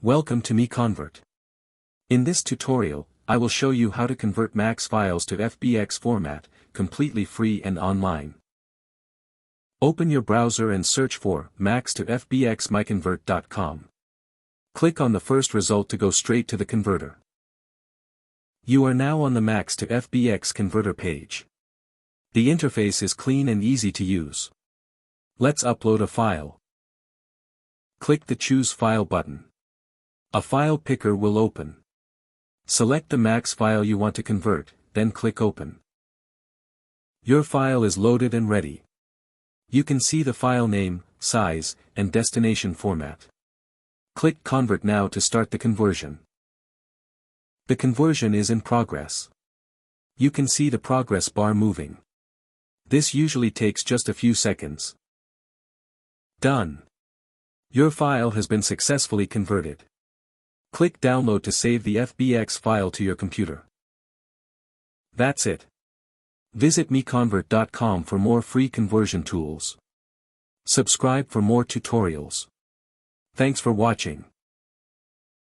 Welcome to MiConvert. In this tutorial, I will show you how to convert MAX files to FBX format, completely free and online. Open your browser and search for MAX to FBX MiConvert.com. Click on the first result to go straight to the converter. You are now on the MAX to FBX converter page. The interface is clean and easy to use. Let's upload a file. Click the Choose File button. A file picker will open. Select the MAX file you want to convert, then click Open. Your file is loaded and ready. You can see the file name, size, and destination format. Click Convert now to start the conversion. The conversion is in progress. You can see the progress bar moving. This usually takes just a few seconds. Done. Your file has been successfully converted. Click Download to save the FBX file to your computer. That's it. Visit MiConvert.com for more free conversion tools. Subscribe for more tutorials. Thanks for watching.